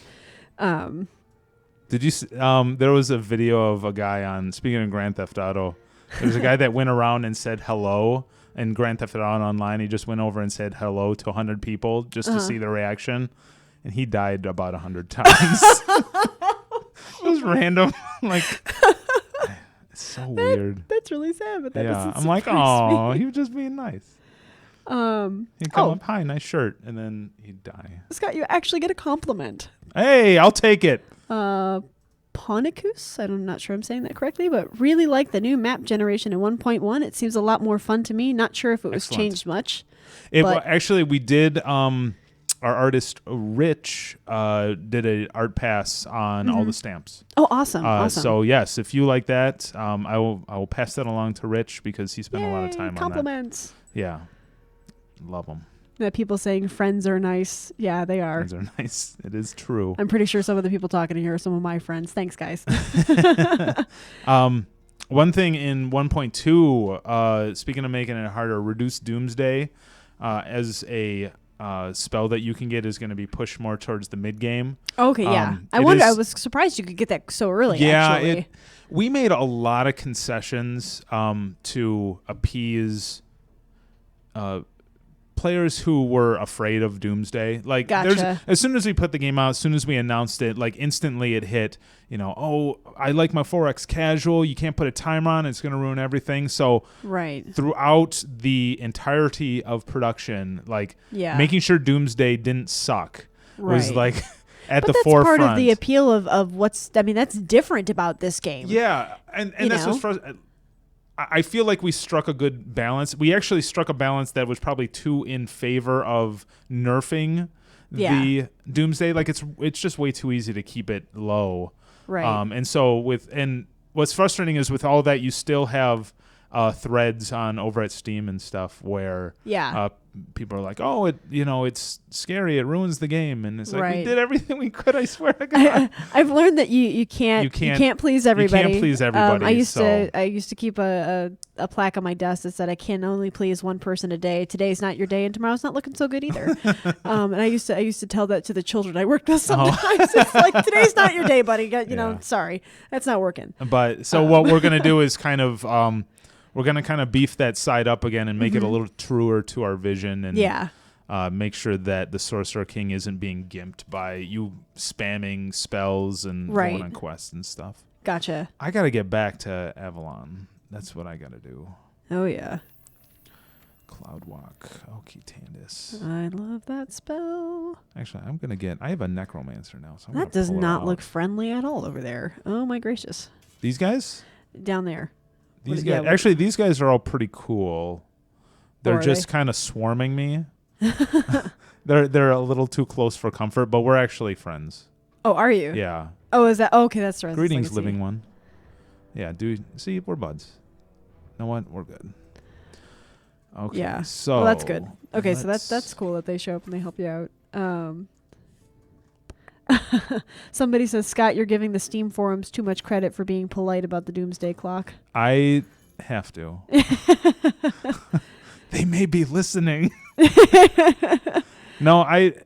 did you? There was a video of a guy on. Speaking of Grand Theft Auto, there's a guy that went around and said hello. In Grand Theft Auto Online, he just went over and said hello to 100 people just to see their reaction, and he died about 100 times. It was random, like. It's so weird. That's really sad, but that doesn't I'm like, oh, he was just being nice. He'd come up, hi, nice shirt, and then he'd die. Scott, you actually get a compliment. Hey, I'll take it. Ponicus, I'm not sure I'm saying that correctly, but really like the new map generation in 1.1. It seems a lot more fun to me. Not sure if it was changed much. Actually, we did. Our artist Rich did an art pass on all the stamps. Oh, awesome! So yes, if you like that, I will pass that along to Rich because he spent a lot of time on that. Compliments. Yeah, love him. That people saying friends are nice. Yeah, they are. Friends are nice. It is true. I'm pretty sure some of the people talking here are some of my friends. Thanks, guys. One thing in 1.2, speaking of making it harder, reduce Doomsday as a spell that you can get is going to be pushed more towards the mid game. Okay, yeah. I was surprised you could get that so early. Yeah, actually. We made a lot of concessions to appease players who were afraid of Doomsday. Like, Gotcha. as soon as we put the game out, as soon as we announced it, like instantly it hit, oh, I like my 4X casual. You can't put a timer on. It's going to ruin everything. So throughout the entirety of production, like making sure Doomsday didn't suck was like at the forefront. That's part of the appeal of that's different about this game. Yeah. And that's what's frustrating. I feel like we struck a good balance. We actually struck a balance that was probably too in favor of nerfing the Doomsday. Like it's just way too easy to keep it low. Right. And what's frustrating is with all that, you still have threads on over at Steam and stuff where people are like, oh, it's scary, it ruins the game, and it's like we did everything we could. I swear to God. I've learned that you can't please everybody. You can't please everybody. I used to keep a plaque on my desk that said I can only please one person a day. Today's not your day, and tomorrow's not looking so good either. And I used to tell that to the children I worked with sometimes. It's like, today's not your day, buddy. Sorry, that's not working. But so what we're gonna do is kind of we're going to kind of beef that side up again and make it a little truer to our vision and make sure that the Sorcerer King isn't being gimped by you spamming spells and going on quests and stuff. Gotcha. I got to get back to Avalon. That's what I got to do. Oh, yeah. Cloudwalk. Okie Tandis. I love that spell. Actually, I have a Necromancer now. So that does not look friendly at all over there. Oh, my gracious. These guys? Down there. These guys are all pretty cool. They're just kind of swarming me. They're a little too close for comfort, but we're actually friends. Oh, are you? Yeah. Oh, is that okay? That's right. Greetings, living one. Yeah, dude. See, we're buds. You know what? We're good. Okay. Yeah. So well, that's good. Okay, so that's cool that they show up and they help you out. Somebody says, Scott, you're giving the Steam forums too much credit for being polite about the Doomsday Clock. I have to. They may be listening. No, I've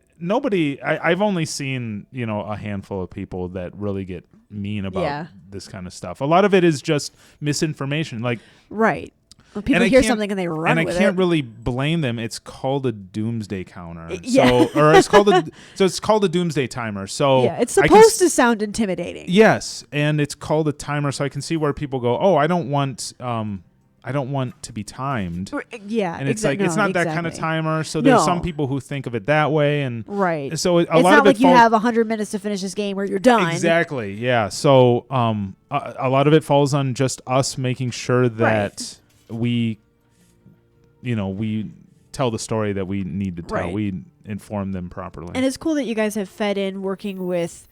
only seen, a handful of people that really get mean about this kind of stuff. A lot of it is just misinformation. Like, right. Well, people hear something and they run with it. And I can't really blame them. It's called a Doomsday counter. It's called a Doomsday timer. So yeah, it's supposed to sound intimidating. Yes, and it's called a timer, so I can see where people go, oh, I don't want to be timed. Yeah, and it's it's not that kind of timer. So there's some people who think of it that way, and so it's not like you have 100 minutes to finish this game or you're done. Exactly. Yeah. So a lot of it falls on just us making sure that we tell the story that we need to tell. Right. We inform them properly. And it's cool that you guys have fed in working with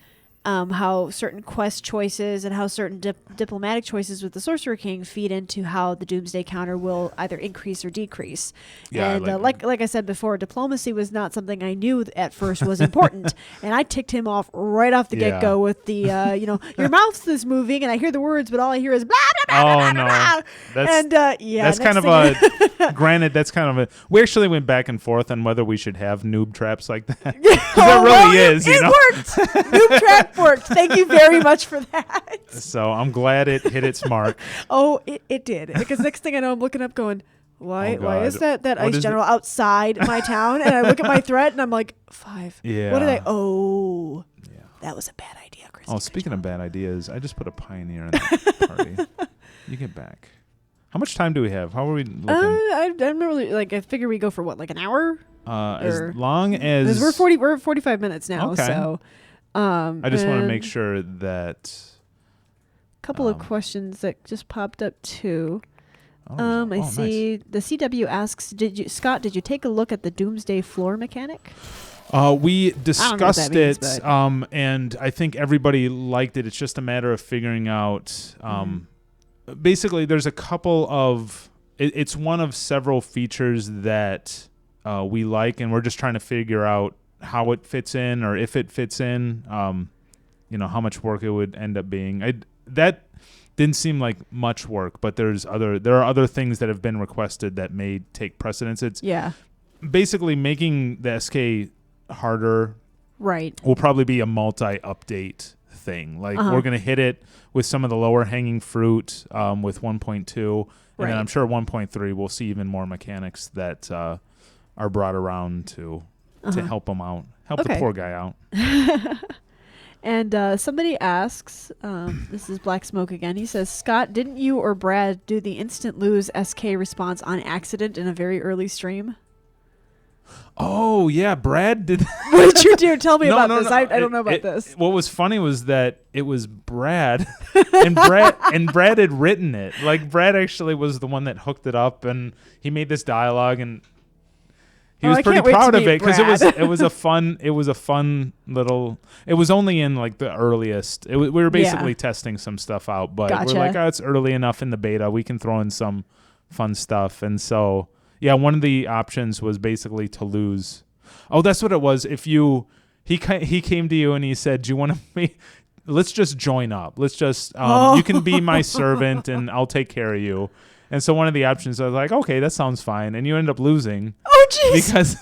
how certain quest choices and how certain diplomatic choices with the Sorcerer King feed into how the Doomsday counter will either increase or decrease. Yeah, and like I said before, diplomacy was not something I knew at first was important. And I ticked him off right off the get-go with the, your mouth is moving and I hear the words, but all I hear is blah, blah, blah, blah, blah, blah. That's kind of a, granted, that's kind of a, we actually went back and forth on whether we should have noob traps like that. Because it worked. Noob trap worked. Thank you very much for that. So I'm glad it hit its mark. Oh, it did. Because next thing I know, I'm looking up going, why is that ice general outside my town? And I look at my threat and I'm like, 5. Yeah. What did I? Oh, yeah. That was a bad idea, Chris. Oh, speaking of bad ideas, I just put a pioneer in that party. You get back. How much time do we have? How are we looking? I'm really I figure we go for what, like an hour? As long as we're 45 minutes now. Okay. So I just want to make sure that couple of questions that just popped up too. I see nice. The CW asks, Scott, did you take a look at the Doomsday floor mechanic? We discussed it, means, and I think everybody liked it. It's just a matter of figuring out. Basically, there's a couple of. It's one of several features that we like, and we're just trying to figure out how it fits in or if it fits in. How much work it would end up being. That didn't seem like much work, but there are other things that have been requested that may take precedence. It's basically making the SK harder. Right. Will probably be a multi-update thing. Like we're going to hit it with some of the lower hanging fruit with 1.2, and then I'm sure 1.3 we'll see even more mechanics that are brought around to help him out, help the poor guy out. And somebody asks, this is Black Smoke again. He says, Scott, didn't you or Brad do the instant lose SK response on accident in a very early stream? Oh, yeah, Brad did. What did you do? Tell me about this. I don't know about this. What was funny was that it was Brad, and Brad had written it. Like, Brad actually was the one that hooked it up, and he made this dialogue, and he was pretty proud of it because it was a fun little. It was only in like the earliest. We were basically testing some stuff out, but we're like, it's early enough in the beta. We can throw in some fun stuff, and so. Yeah, one of the options was basically to lose. Oh, that's what it was. He came to you and he said, "Do you want to let's just join up. Let's just you can be my servant and I'll take care of you." And so one of the options I was like, "Okay, that sounds fine." And you end up losing. Oh, jeez. Because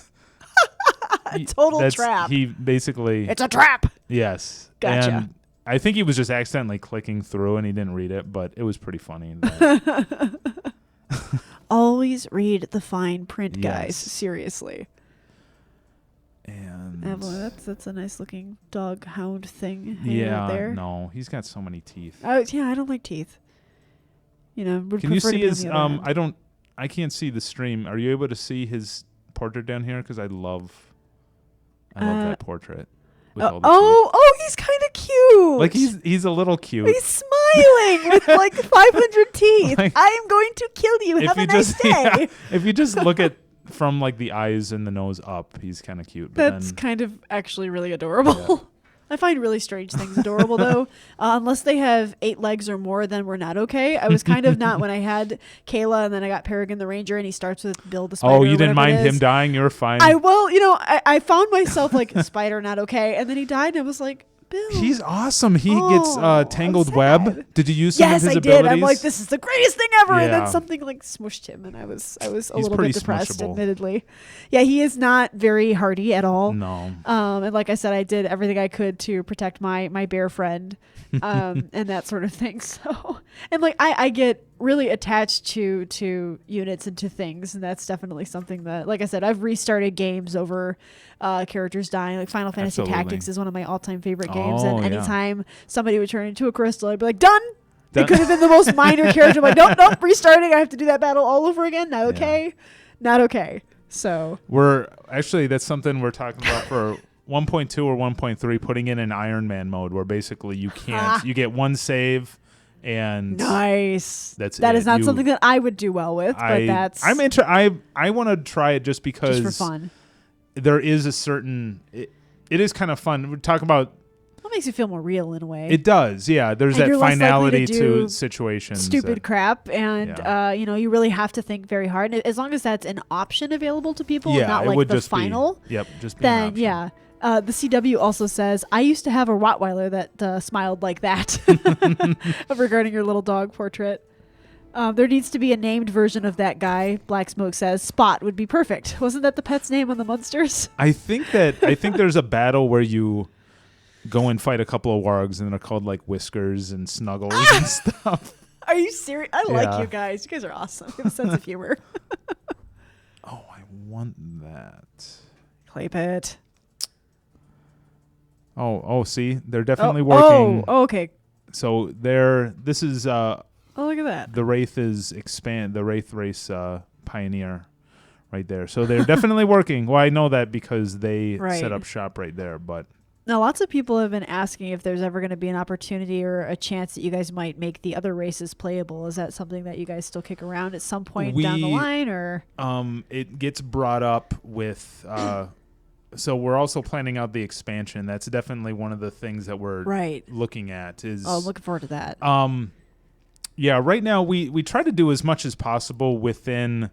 total trap. He basically it's a trap. Yes. Gotcha. And I think he was just accidentally clicking through and he didn't read it, but it was pretty funny. Always read the fine print, guys. Seriously. And that's a nice looking dog hound thing hanging out there. No, he's got so many teeth. Oh yeah, I don't like teeth. Can you see his? I can't see the stream. Are you able to see his portrait down here? Because I love that portrait. He's kind of cute. Like he's a little cute. He's smiling with like 500 teeth. Like, I am going to kill you. Have a nice day. Yeah, if you just look at from like the eyes and the nose up, he's kind of cute. That's kind of actually really adorable. Yeah. I find really strange things adorable, though. Unless they have 8 legs or more, then we're not okay. I was kind of not when I had Kayla, and then I got Peregrine the Ranger, and he starts with Bill the Spider. Oh, you didn't mind him dying? You were fine. I found myself like, Spider, not okay. And then he died, and I was like, Bill. He's awesome. He gets Tangled Web. Did you use some of his abilities? Yes, I did. I'm like, this is the greatest thing ever. Yeah. And then something like smushed him, and I was a little bit depressed, smushable. Admittedly. Yeah, he is not very hardy at all. No. And like I said, I did everything I could to protect my bear friend, and that sort of thing. So, and like I get really attached to units and to things, and that's definitely something that, like I said, I've restarted games over characters dying. Like Final Fantasy Tactics is one of my all-time favorite games, and anytime somebody would turn into a crystal, I'd be like, done. It could have been the most minor character. I'm like, nope, restarting. I have to do that battle all over again. Not okay. Not okay. So that's something we're talking about for 1.2 or 1.3, putting in an Iron Man mode where basically you can't. You get one save. And nice. That is not something that I would do well with, but I want to try it just because just for fun. There is a certain it is kind of fun. We talk about it makes you feel more real in a way. It does, yeah. There's that finality to situations. Stupid crap, and you really have to think very hard. As long as that's an option available to people, and not like the final. Just be then the CW also says, I used to have a Rottweiler that smiled like that regarding your little dog portrait. There needs to be a named version of that guy. Black Smoke says Spot would be perfect. Wasn't that the pet's name on the Munsters? I think there's a battle where you go and fight a couple of wargs and they're called like Whiskers and Snuggles and stuff. Are you serious? I like you guys. You guys are awesome. You have a sense of humor. Oh, I want that. Clay pit. Oh, see, they're definitely working. Oh, okay. So this is oh, look at that. The Wraith is the Wraith race pioneer right there. So they're definitely working. Well, I know that because they set up shop right there, but now lots of people have been asking if there's ever going to be an opportunity or a chance that you guys might make the other races playable. Is that something that you guys still kick around at some point down the line, or it gets brought up with so we're also planning out the expansion. That's definitely one of the things that we're looking at. Looking forward to that. Yeah, right now we try to do as much as possible within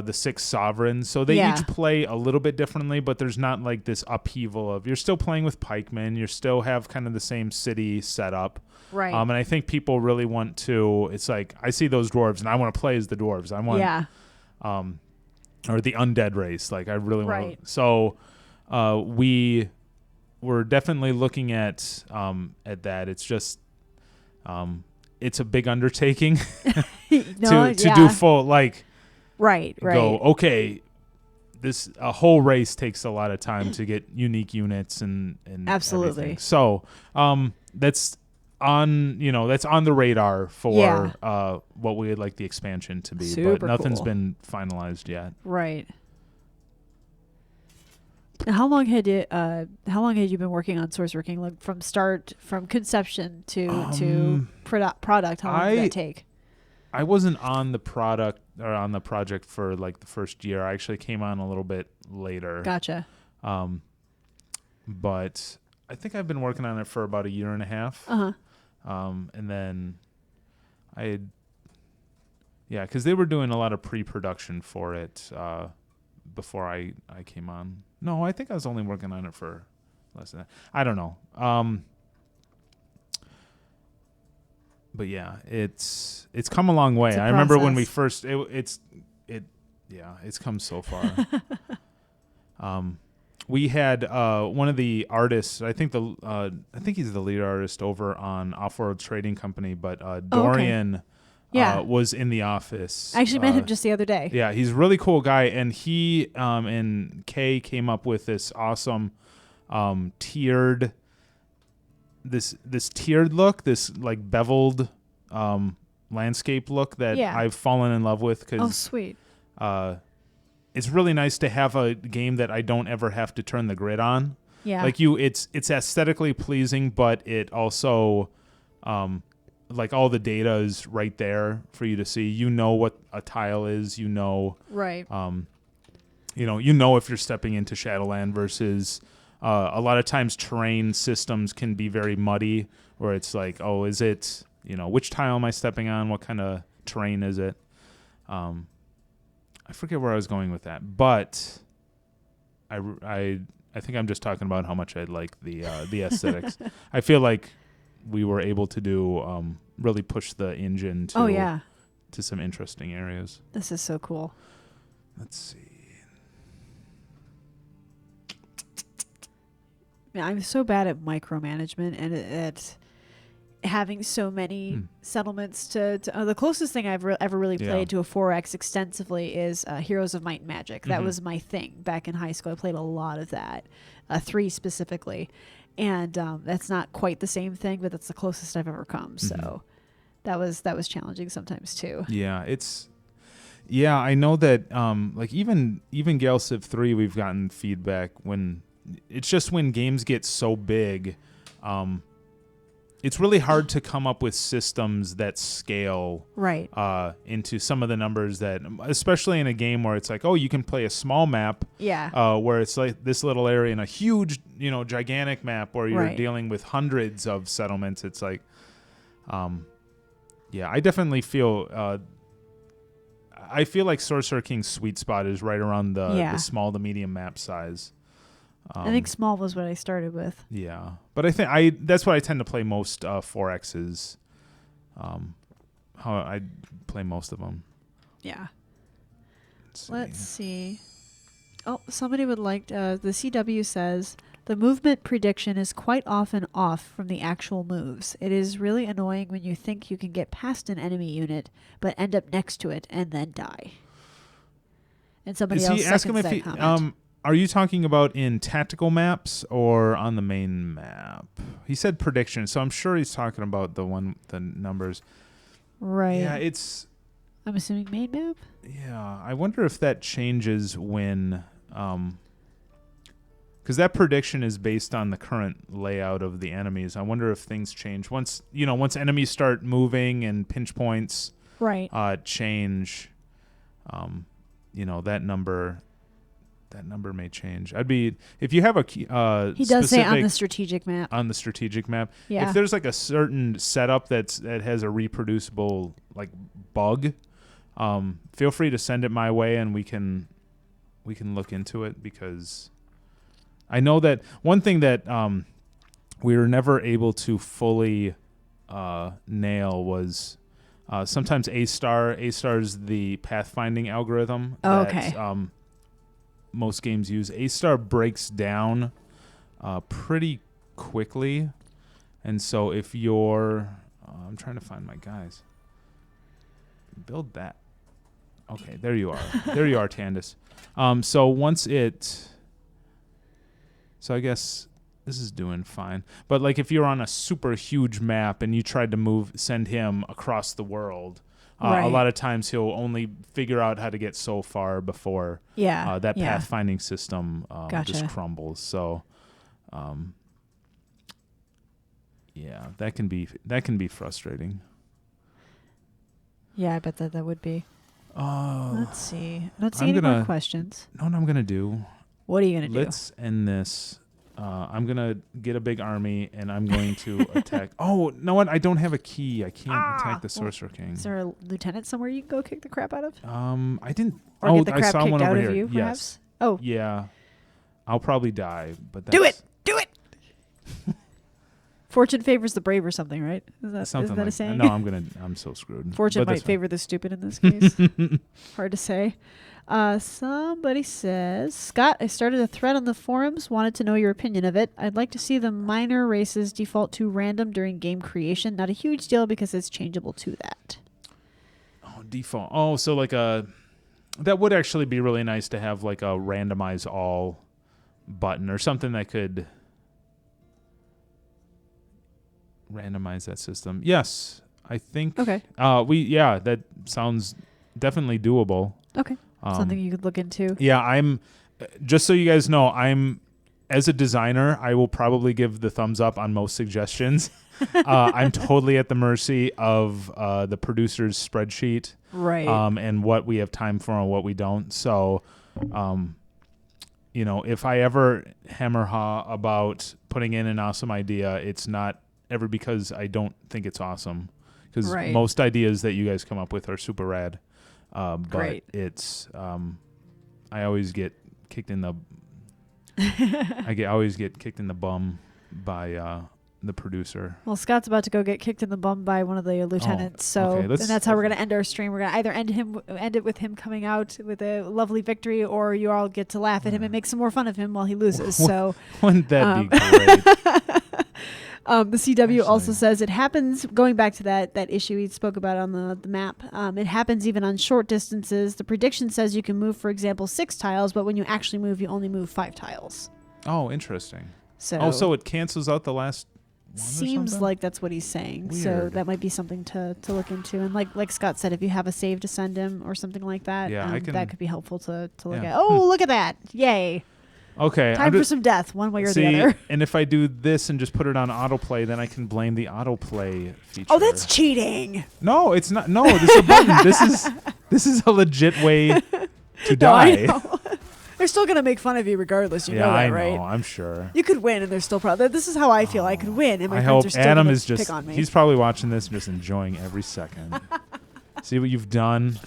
the 6 sovereigns. So they each play a little bit differently, but there's not like this upheaval of you're still playing with pikemen. You still have kind of the same city setup. Right. And I think people really want to, it's like, I see those dwarves and I want to play as the dwarves. I want, or the undead race. Like I really want to. So we were definitely looking at that. It's just, it's a big undertaking to do full, like, go, okay, this a whole race takes a lot of time to get unique units and absolutely everything. So that's on the radar for what we would like the expansion to be. Super but nothing's cool. been finalized yet. Right. Now, how long had you been working on Sorcerer King? Like from conception to product? How long did that take? I wasn't on the product or on the project for like the first year. I actually came on a little bit later. Gotcha. But I think I've been working on it for about a year and a half. And then because they were doing a lot of pre-production for it before I came on. No, I think I was only working on it for less than that. I don't know. But yeah, it's come a long way. I remember when we first it's come so far. We had one of the artists. I think he's the lead artist over on Offworld Trading Company. But Dorian was in the office. I actually met him just the other day. Yeah, he's a really cool guy, and he and Kay came up with this awesome tiered look, this like beveled landscape look that I've fallen in love with. Oh, sweet. It's really nice to have a game that I don't ever have to turn the grid on. Yeah. Like it's aesthetically pleasing, but it also, like all the data is right there for you to see. You know what a tile is. You know. Right. You know if you're stepping into Shadowland versus. A lot of times terrain systems can be very muddy, where it's like, oh, is it, which tile am I stepping on? What kind of terrain is it? I forget where I was going with that, but I think I'm just talking about how much I like the aesthetics. I feel like we were able to do really push the engine to some interesting areas. This is so cool. Let's see. I'm so bad at micromanagement and at having so many settlements to the closest thing I've ever really played to a 4X extensively is Heroes of Might and Magic. That was my thing back in high school. I played a lot of that, 3 specifically. And that's not quite the same thing, but that's the closest I've ever come. So that was challenging sometimes too. Yeah, I know that like even Gale Civ 3 we've gotten feedback when it's just when games get so big, it's really hard to come up with systems that scale into some of the numbers that, especially in a game where it's like, oh, you can play a small map, where it's like this little area in a huge, gigantic map where you're dealing with hundreds of settlements. It's like, I definitely feel. I feel like Sorcerer King's sweet spot is right around the small to medium map size. I think small was what I started with. Yeah, but I think that's what I tend to play most 4Xs. How I play most of them. Yeah. Let's see. Oh, somebody would like the CW says the movement prediction is quite often off from the actual moves. It is really annoying when you think you can get past an enemy unit, but end up next to it and then die. And somebody else seconds that comment. Are you talking about in tactical maps or on the main map? He said prediction, so I'm sure he's talking about the numbers. Right. Yeah, I'm assuming main map? Yeah, I wonder if that changes when... because that prediction is based on the current layout of the enemies. I wonder if things change. Once enemies start moving and pinch points change, that number... That number may change. If you have a he does say on the strategic map. On the strategic map, yeah. If there's like a certain setup that has a reproducible like bug, feel free to send it my way, and we can look into it, because I know that one thing that we were never able to fully nail was sometimes A-star. A-star is the pathfinding algorithm that most games use. A-star breaks down pretty quickly, and so if you're I'm trying to find my guys. Build that. Okay, there you are. There you are, Tandis. So I guess this is doing fine. But like if you're on a super huge map and you tried to send him across the world, a lot of times he'll only figure out how to get so far before that pathfinding system just crumbles. So, that can be frustrating. Yeah, I bet that would be. Let's see. I don't see any more questions. Know what I'm gonna do? What are you gonna do? Let's end this. I'm gonna get a big army, and I'm going to attack. Oh, no! What? I don't have a key. I can't attack the Sorcerer King. Is there a lieutenant somewhere you can go kick the crap out of? I didn't. Or get the crap I saw kicked one out over of here. you, perhaps? Yes. Oh. Yeah. I'll probably die, but Do it. Fortune favors the brave or something, right? Is that a saying? No, I'm so screwed. Fortune might favor the stupid in this case. Hard to say. Somebody says, Scott, I started a thread on the forums, wanted to know your opinion of it. I'd like to see the minor races default to random during game creation. Not a huge deal because it's changeable to that. Oh, default. Oh, so like that would actually be really nice to have like a randomize all button or something that could randomize that system. Yes, I think. Okay. That sounds definitely doable. Okay. Something you could look into. Yeah, I'm just so you guys know, as a designer, I will probably give the thumbs up on most suggestions. I'm totally at the mercy of the producer's spreadsheet, right? And what we have time for and what we don't. So, if I ever hem or haw about putting in an awesome idea, it's not ever because I don't think it's awesome. Because most ideas that you guys come up with are super rad. But it's I always get kicked in the always get kicked in the bum by the producer. Well, Scott's about to go get kicked in the bum by one of the lieutenants. And that's how we're going to end our stream. We're going to either end it with him coming out with a lovely victory, or you all get to laugh at him and make some more fun of him while he loses. So wouldn't that be great? The CW also says it happens, going back to that issue he spoke about on the map, it happens even on short distances. The prediction says you can move, for example, 6 tiles, but when you actually move, you only move 5 tiles. Oh, interesting. So it cancels out the last one seems like that's what he's saying. Weird. So that might be something to look into. And like Scott said, if you have a save to send him or something like that, that could be helpful to look at. Oh, look at that. Yay. Okay. Time for some death, one way or the other. And if I do this and just put it on autoplay, then I can blame the autoplay feature. Oh, that's cheating. No, it's not. No, this is a button. This is a legit way to die. No, they're still going to make fun of you regardless. You know that, right? Yeah, I know. I'm sure. You could win, and they're still probably. This is how I feel. I could win, and my I friends hope are still Adam gonna is just. pick on me. He's probably watching this and just enjoying every second. See what you've done.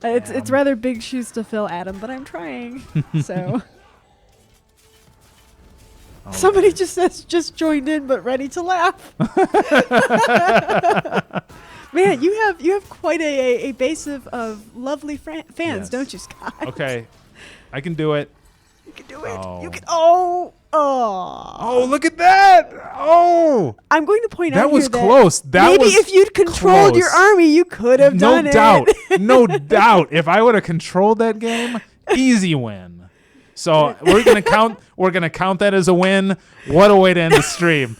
It's rather big shoes to fill, Adam, but I'm trying. So. Somebody just joined in but ready to laugh. Man, you have quite a base of lovely fans, don't you, Scott? Okay, I can do it. You can do it. Oh. You can. Oh, look at that! Oh, I'm going to point out that was here close. That maybe if you'd controlled your army, you could have done it. No doubt. If I would have controlled that game, easy win. So we're gonna count that as a win. What a way to end the stream.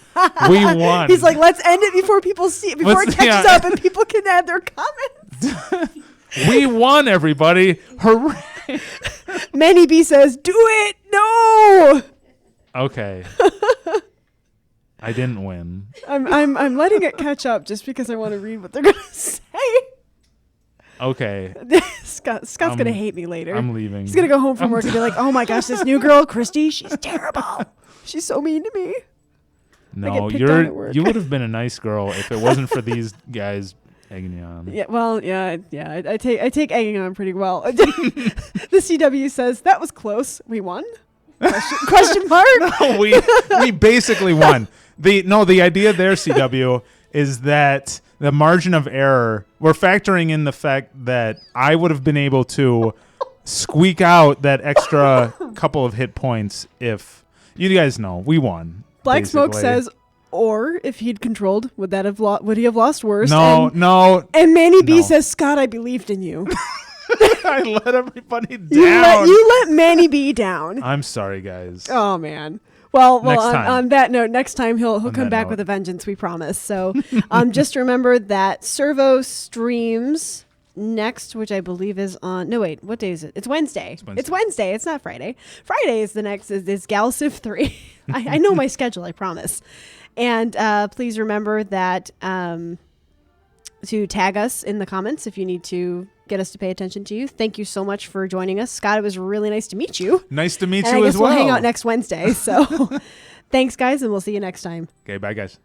We won. He's like, let's end it before people see it, before it catches up and people can add their comments. We won, everybody. Hooray. Manny B says, do it. No. Okay. I didn't win. I'm letting it catch up just because I want to read what they're gonna say. Okay. Scott's going to hate me later. I'm leaving. He's going to go home from work and be like, oh my gosh, this new girl, Kristy, she's terrible. She's so mean to me. No, you would have been a nice girl if it wasn't for these guys Egging you on. Yeah, well, yeah. I take egging on pretty well. The CW says that was close. We won? Question mark? No, we basically won. The idea there, CW, is that the margin of error, we're factoring in the fact that I would have been able to squeak out that extra couple of hit points if you guys know we won. Black Smoke basically. says, or if he'd controlled, would he have lost worse? No. And Manny B No. says, Scott, I believed in you. I let everybody down. You let Manny B down. I'm sorry, guys. Oh man. Well, Next time. on that note, next time he'll come that back note. with a vengeance, we promise. So just remember that Servo streams next, which I believe is on. No, wait, what day is it? It's Wednesday. It's Wednesday. It's not Friday. Friday is the next. Is Galciv 3. I know my schedule. I promise. And please remember that to tag us in the comments if you need to get us to pay attention to you. Thank you so much for joining us, Scott. It was really nice to meet you. Nice to meet And you I as guess well. we'll hang out next Wednesday. So thanks, guys, and we'll see you next time. Okay, bye, guys.